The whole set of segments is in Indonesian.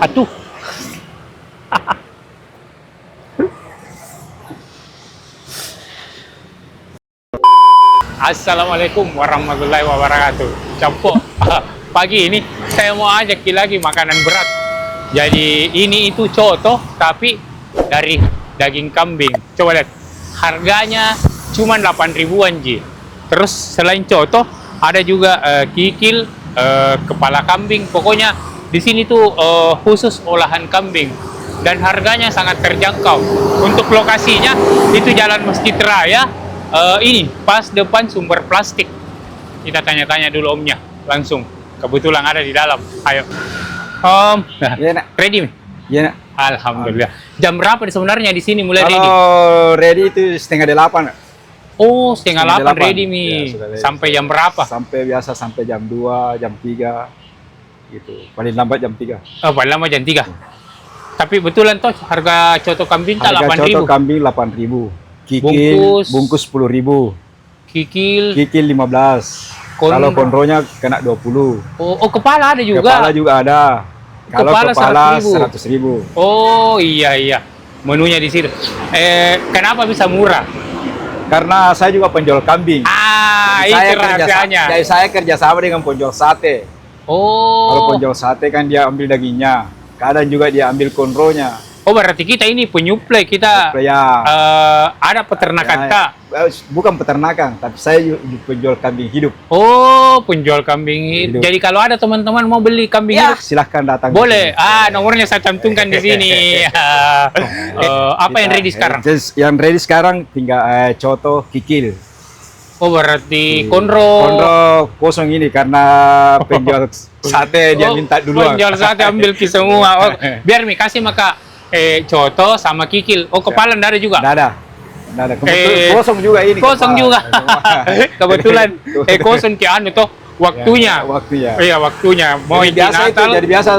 Atuh. Assalamualaikum warahmatullahi wabarakatuh. Campur. Pagi ini saya mau ajak lagi makanan berat. Jadi ini itu coto tapi dari daging kambing. Coba lihat. Harganya cuma 8 ribuan Ji. Terus selain coto ada juga kikil, kepala kambing. Pokoknya di sini tuh khusus olahan kambing dan harganya sangat terjangkau. Untuk lokasinya itu Jalan Masjid Raya. Ini pas depan sumber plastik. Kita tanya-tanya dulu omnya langsung. Kebetulan ada di dalam. Ayo. Iya, Nak. Ready? Iya, Nak. Alhamdulillah. Jam berapa sebenarnya di sini mulai ready? Kalau ready itu 7:30. Oh, 7:30 ready Ya, nih. sudah ready. Sampai jam berapa? Sampai jam 2, jam 3 gitu. Paling lambat jam 3. Oh, paling lama jam 3. Tapi betulan toh harga coto kambing tak Harga 8.000. coto kambing 8.000. Kikil bungkus 10.000. Kikil. Kikil 15. Konro. Kalau konronya kena 20. Oh, kepala ada juga. Kepala juga ada. Kalau Kepala kepala 100.000. 100.000. Oh, iya. Menunya di situ. Kenapa bisa murah? Karena saya juga penjual kambing. Itu rahasianya. Jadi saya kerjasama dengan penjual sate. Kalau Oh. penjual sate kan dia ambil dagingnya, kadang juga dia ambil konronya. Oh, berarti kita ini penyuplai, kita Ya, ada peternakan tak? bukan peternakan, tapi saya penjual kambing hidup. Oh, penjual kambing hidup. Hidup. Jadi kalau ada teman-teman mau beli kambing Ya, hidup, silahkan datang. boleh. Nomornya saya cantumkan di sini. Apa yang ready sekarang? Yang ready sekarang tinggal coto, kikil. Oh, berarti konro. Konro kosong ini karena penjual sate dia minta duluan. Penjual sate ambil ki semua. Oh, biar Mi kasih maka coto sama kikil. Oh, kepala nggak ada juga? Nggak ada. Kebetulan kosong juga ini. Kosong kepala. juga. Kebetulan kosong ki anu toh waktunya. Ya, waktunya. Iya, waktunya. Mau Jadi itu biasa itu, Natal. jadi biasa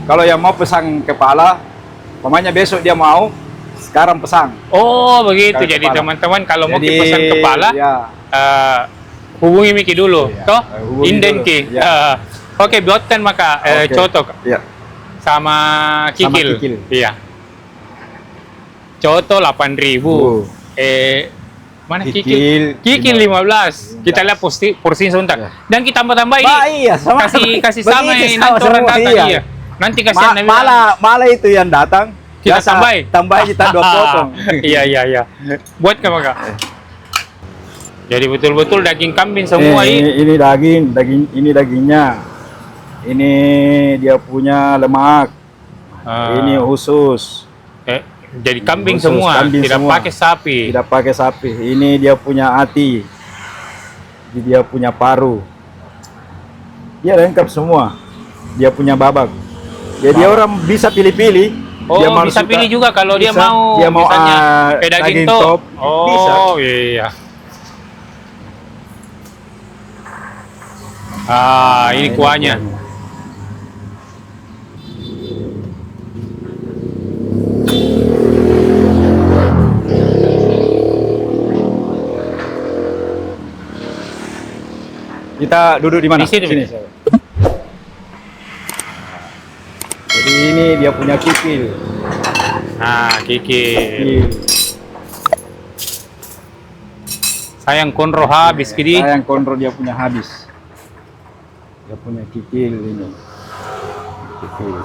kalau yang mau pesan kepala, pokoknya besok dia mau, sekarang pesan. Oh, begitu. Kalau Jadi kepala. teman-teman kalau mau Jadi, pesan kepala, ya, hubungi Miki dulu, Iya, toh hubungi inden dulu, ki. ya. Oke, buatkan maka Oke. coto ya. sama kikil. kikil. Iya. Coto 8.000. Mana kikil? Kikil 15. Kita lihat porsi sebentar. Ya. Dan kita tambah ini. Iya, sama. Kasih sama Begitu, nanti orang semua, datang. iya. Iya. Nanti kasih Malah itu yang datang. Kita biasa tambahin. kita 2 potong. Iya. Buat ke maka. Jadi betul-betul daging kambing semua ini. Ini ini dagingnya. Ini dia punya lemak. Ini usus. Jadi kambing Khusus semua, kambing tidak semua. pakai sapi. Tidak pakai sapi. Ini dia punya hati. Ini dia punya paru. Dia lengkap semua. Dia punya babak. Jadi orang bisa pilih-pilih. Oh, dia bisa suka- pilih juga kalau dia bisa. mau, Dia mau misalnya daging daging top. top. Oh, Bisa. iya. Ini kuahnya. Kita duduk di mana? Di sini. Jadi ini dia punya kikil. Kikil. Sayang konro habis kini. Sayang konro dia punya habis. Dia punya kikil ini. Kikil.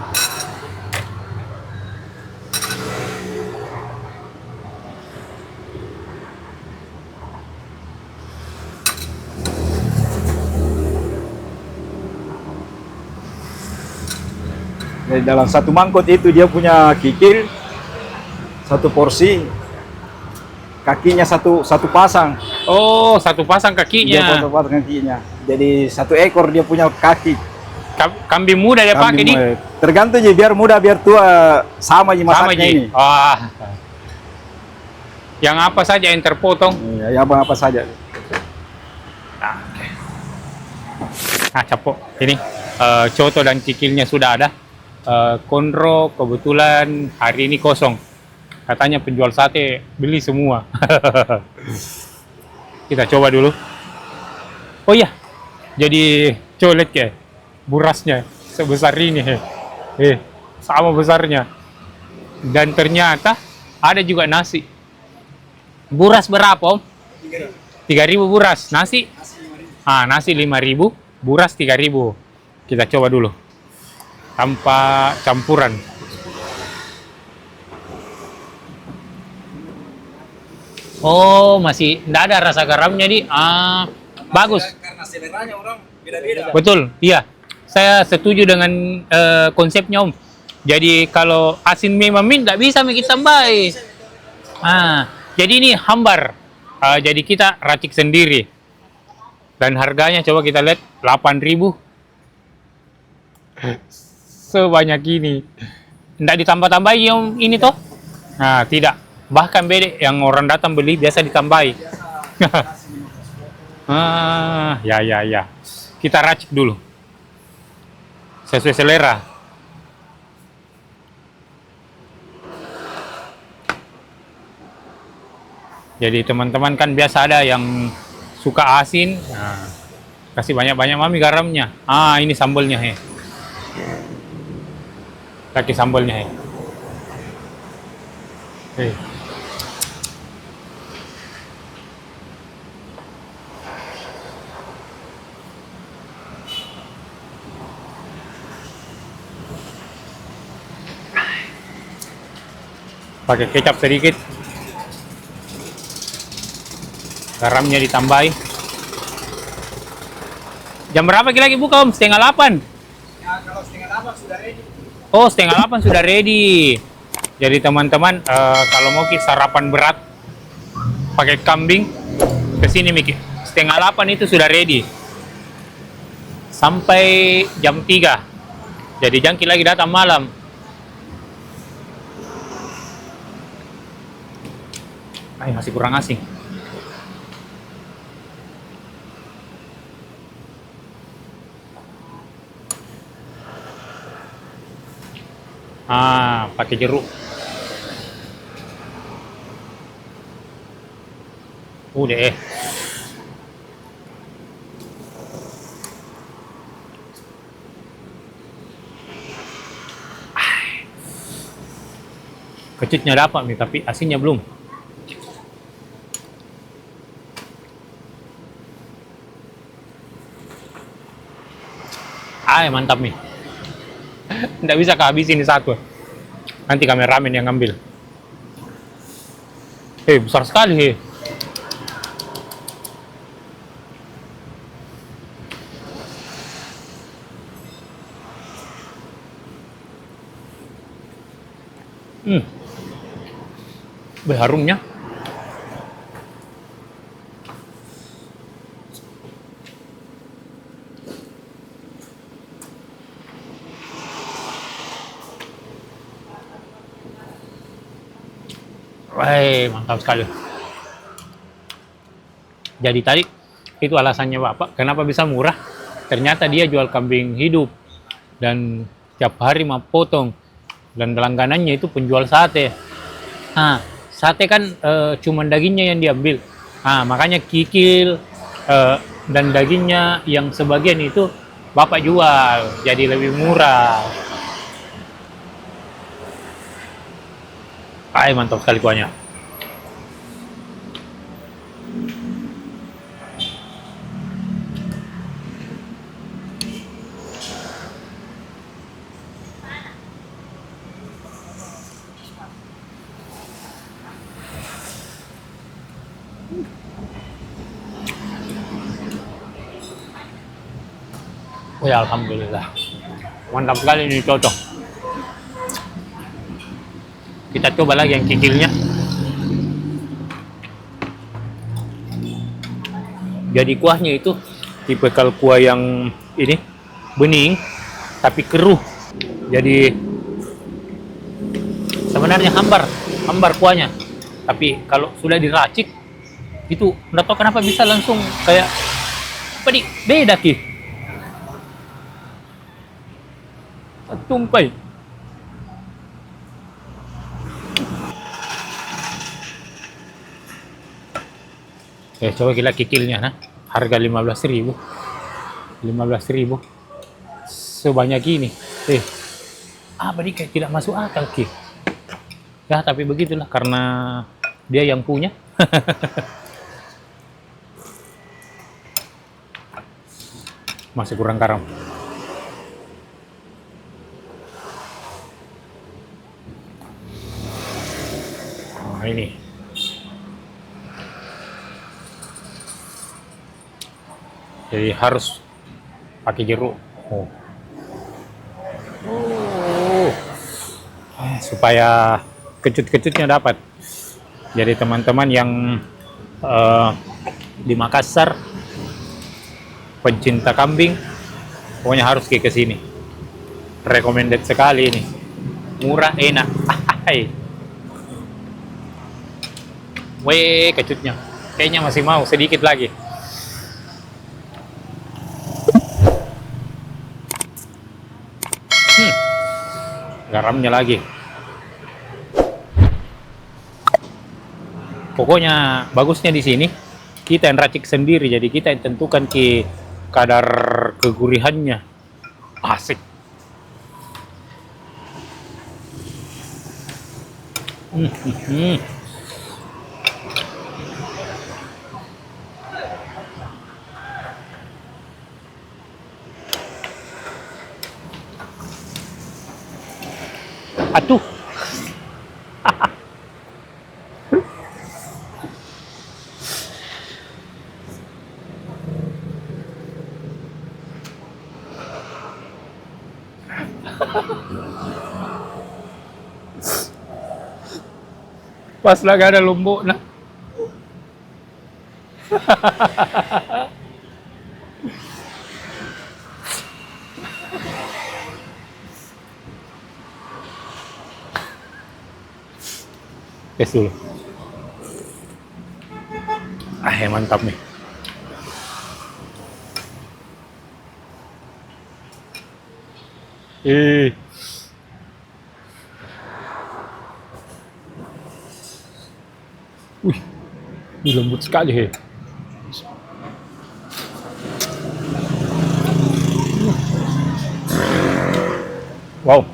Jadi dalam satu mangkok itu dia punya kikil, satu porsi, kakinya satu pasang. Oh, satu pasang Dia kakinya. satu pasang kakinya. Jadi 1 ekor dia punya kaki. Kambing muda dia pakai nih. Tergantung jadi biar muda biar tua sama aja Sama masaknya Ji. ini. Yang apa saja yang terpotong. Ya apa saja. Capok. Ini coto dan kikilnya sudah ada. Konro kebetulan hari ini kosong. Katanya penjual sate beli semua. Kita coba dulu. Oh iya, jadi coba lihat ya, burasnya sebesar ini. sama besarnya. Dan ternyata ada juga nasi. Buras berapa, Om? 3.000 buras. Nasi? Nasi 5.000, buras 3.000. Kita coba dulu. Tanpa campuran. Oh, masih enggak ada rasa garamnya, Di. Bagus. Karena seleranya orang beda-beda. Betul, iya. Saya setuju dengan konsepnya, Om. Jadi kalau asin memang nggak bisa kita tambahin. Jadi ini hambar. Jadi kita racik sendiri. Dan harganya coba kita lihat 8.000. Sebanyak ini. Nggak ditambah-tambahin yang ini toh? Nah, tidak. Bahkan beda yang orang datang beli biasa ditambahi. Ya. Kita racik dulu. Sesuai selera. Jadi teman-teman kan biasa ada yang suka asin. Nah, kasih banyak-banyak mami garamnya. Ini sambalnya, he. Kasih sambalnya, he. Pakai kecap sedikit. Garamnya ditambahi. Jam berapa lagi buka, Om? 7:30. Ya, kalau 7:30 sudah ready. Oh, 7:30 sudah ready. Jadi teman-teman, kalau mau kita sarapan berat pakai kambing, kesini Miki. 7:30 itu sudah ready. Sampai jam 3. Jadi jangki lagi datang malam. Masih kurang asing. Pakai jeruk. Udah. Kecutnya dapat nih, tapi asinnya belum. Mantap nih. Nggak bisa kehabisin ini satu. Nanti kameramen yang ngambil. Besar sekali. Harumnya. Mantap sekali. Jadi tadi itu alasannya Bapak kenapa bisa murah. Ternyata dia jual kambing hidup dan tiap hari mau potong, dan langganannya itu penjual sate. Sate kan cuman dagingnya yang diambil. Makanya kikil dan dagingnya yang sebagian itu Bapak jual, jadi lebih murah. Mantap sekali kuahnya. Ya alhamdulillah. Mantap sekali ini, cocok. Kita coba lagi yang kikilnya. Jadi kuahnya itu tipe kuah yang ini bening tapi keruh. Jadi sebenarnya hambar kuahnya. Tapi kalau sudah diracik itu nggak tahu kenapa bisa langsung kayak beda ki. Tumpai. Coba kita kikilnya, harga 15.000. 15.000 sebanyak ini. Apa dia kayak tidak masuk akal Ki. Ya tapi begitulah karena dia yang punya. Masih kurang garam. Nah ini. Jadi harus pakai jeruk. Oh. Supaya kecut-kecutnya dapat. Jadi teman-teman yang di Makassar pencinta kambing pokoknya harus ke sini. Recommended sekali ini. Murah, enak. Weh, kecutnya. Kayaknya masih mau sedikit lagi. Garamnya lagi. Pokoknya bagusnya di sini kita yang racik sendiri, jadi kita yang tentukan ke kadar kegurihannya. Asik. Atuh. Pas lagi ada lumbuk nah. Tes dulu. Mantap nih. Wih, ini lembut sekali he. Wow.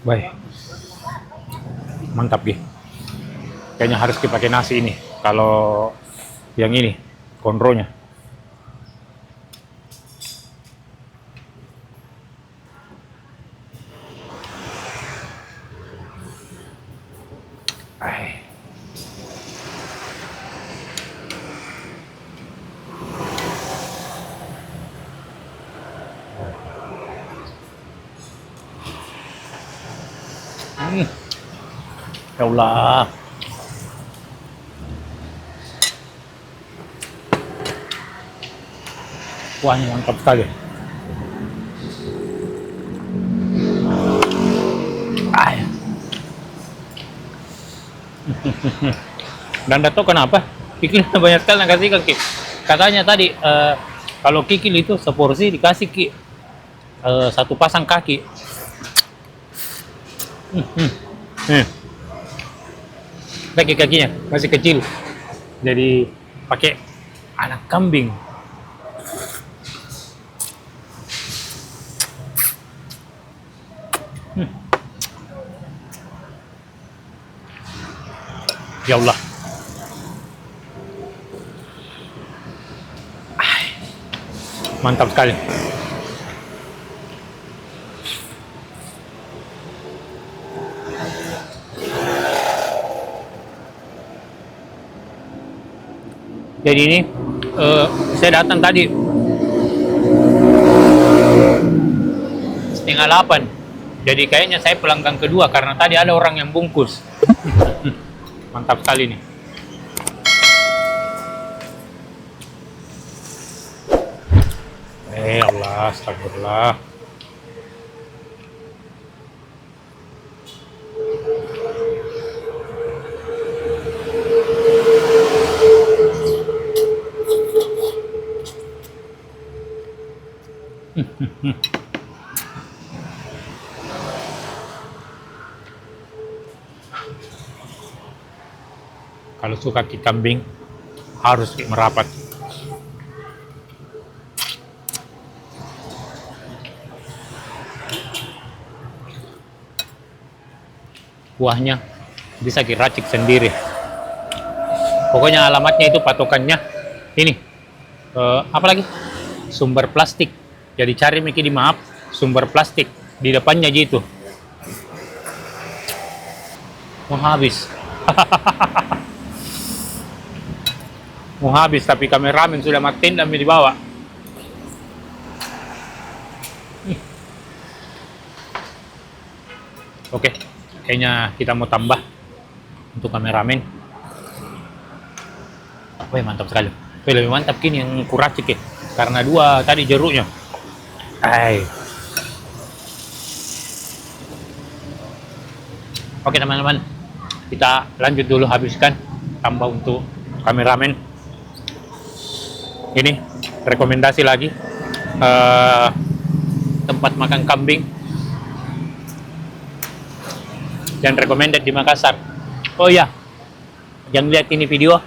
Baik. Mantap, Gi. Kayaknya harus dipakai nasi ini. Kalau yang ini, konronya. Ya Allah. Wah, ini mantap sekali. Dan Dato kenapa? Kikil banyak sekali yang kasih Ki. Katanya tadi kalau kikil itu seporsi dikasih Ki satu pasang kaki. Kaki-kakinya masih kecil, jadi pakai anak kambing. Ya Allah. Mantap sekali. Jadi ini saya datang tadi 7:30. Jadi kayaknya saya pelanggan kedua karena tadi ada orang yang bungkus. Mantap sekali nih. Allah, astagfirullah. Kalau suka kaki kambing harus merapat. Kuahnya bisa diracik sendiri. Pokoknya alamatnya itu patokannya ini. Apa lagi? Sumber plastik. Jadi cari Miki di map sumber plastik di depannya gitu. Mau habis. Mau habis tapi kameramen sudah matiin dan dibawa. Oke, kayaknya kita mau tambah untuk kameramen. Wah, mantap sekali. Lebih mantap kini yang kuracik ya, karena 2 tadi jeruknya. Oke teman-teman, kita lanjut dulu habiskan, tambah untuk kameramen. Ini rekomendasi lagi tempat makan kambing dan recommended di Makassar. Oh ya, yang lihat ini video,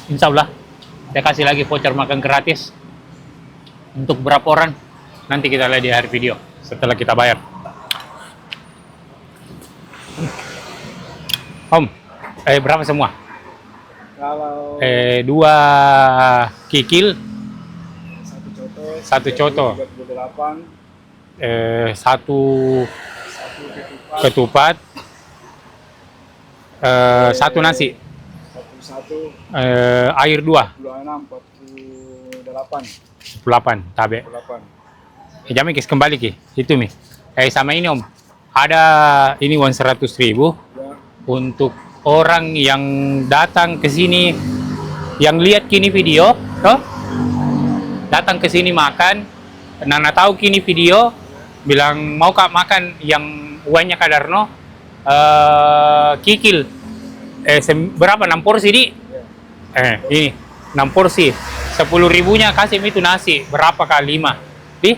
insya Allah saya kasih lagi voucher makan gratis untuk berapa orang, nanti kita lihat di akhir video setelah kita bayar. Om, berapa semua? Kalau 2 kikil, 1 coto, 1 ketupat, 1 nasi, air 2, 8 tabe. Jami kis kembali ki, itu mi. Sama ini om, ada ini uang 100.000 untuk orang yang datang ke sini, yang lihat kini video, toh, datang ke sini makan, Nana tahu kini video, bilang mau kak makan yang uangnya kadarno, kikil, berapa 6 porsi di? Ini 6 porsi, 10.000-nya kasih itu nasi, berapa kali 5 di?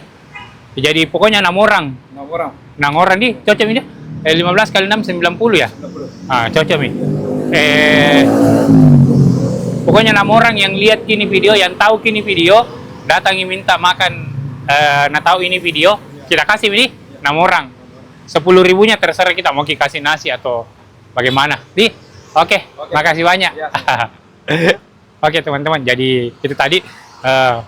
Jadi pokoknya 6 orang. 6 orang di, cocok ini? 15 kali 6 90 ya? Cocok mi. Pokoknya 6 orang yang lihat kini video, yang tahu kini video, datangi minta makan, tahu ini video, kita kasih ini 6 orang. 10.000-nya terserah kita mau kasih nasi atau bagaimana. Oke, makasih banyak. Oke teman-teman, jadi itu tadi.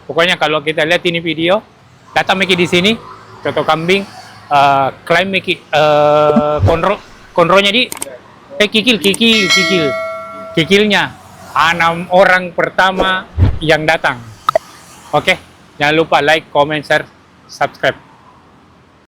Pokoknya kalau kita lihat ini video, datang Miki di sini, coto kambing, klaim Miki konronya di kikilnya 6 orang pertama yang datang. Oke, jangan lupa like, comment, share, subscribe.